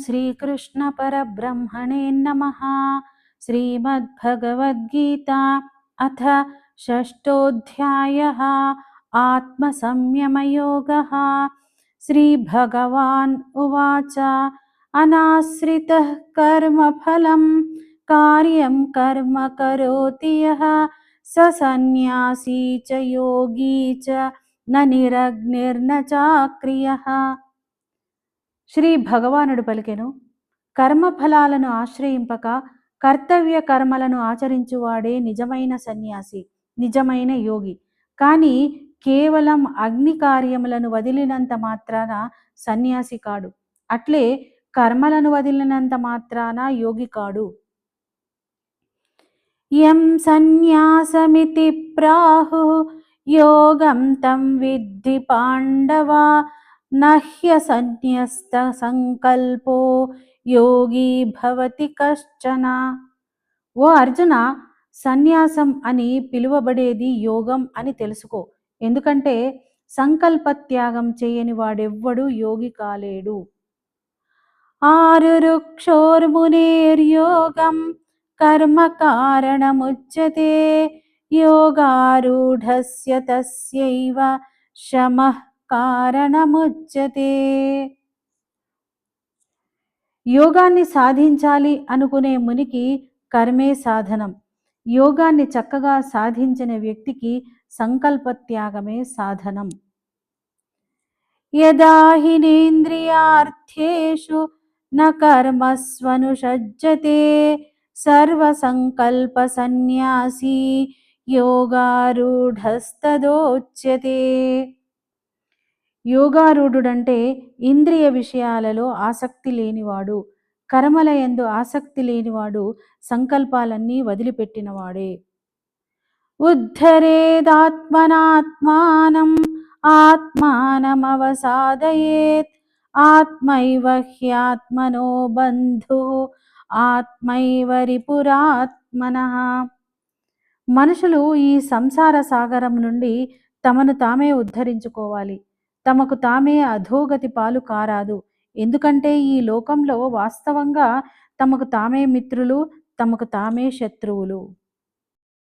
श्रीकृष्ण परब्रह्मणे नमः। श्रीमद्भगवद्गीता अथ षष्ठोऽध्यायः आत्मसंयमयोगः। श्रीभगवान् उवाच अनाश्रितः कर्मफलं कार्यं कर्म करोति यः स सन्न्यासी च योगी च न निरग्निर्न चाक्रियः। శ్రీ భగవానుడు పలికెను, కర్మఫలాలను ఆశ్రయింపక కర్తవ్య కర్మలను ఆచరించువాడే నిజమైన సన్యాసి, నిజమైన యోగి. కానీ కేవలం అగ్ని కార్యములను వదిలినంత మాత్రాన సన్యాసి కాడు. అట్లే కర్మలను వదిలినంత మాత్రాన యోగి కాడు. యం సన్యాసమితి ప్రాహు యోగం తం విద్ధి పాండవా నహ్య సన్యస్త సంకల్పో యోగి భవతి కశ్చన. ఓ అర్జున, సన్యాసం అని పిలువబడేది యోగం అని తెలుసుకో. ఎందుకంటే సంకల్పత్యాగం చేయని వాడెవ్వడు యోగి కాలేడు. ఆరురుక్షోర్మునేర్యోగం కర్మ కారణముచ్యతే యోగారూఢస్య తస్యైవ శమః కారణముచ్యతే. యోగాన్ని సాధించాలి అనుకునే మునికి కర్మే సాధనం. యోగాన్ని చక్కగా సాధించిన వ్యక్తికి సంకల్పత్యాగమే సాధనం. యదా హినేంద్రియార్థేషు న కర్మస్వనుషజ్జతే సర్వసంకల్ప సన్యాసీ యోగారూఢస్తదోచ్యతే. యోగారూఢుడంటే ఇంద్రియ విషయాలలో ఆసక్తి లేనివాడు, కర్మల యందు ఆసక్తి లేనివాడు, సంకల్పాలన్నీ వదిలిపెట్టినవాడే. ఉద్ధరేదాత్మనాత్మానం ఆత్మానమవసాదయేత్ ఆత్మైవ హ్యాత్మనో బంధుః ఆత్మైవ రిపురాత్మనః. మనుషులు ఈ సంసార సాగరం నుండి తమను తామే ఉద్ధరించుకోవాలి. తమకు తామే అధోగతి పాలు కారాదు. ఎందుకంటే ఈ లోకంలో వాస్తవంగా తమకు తామే మిత్రులు, తమకు తామే శత్రువులు.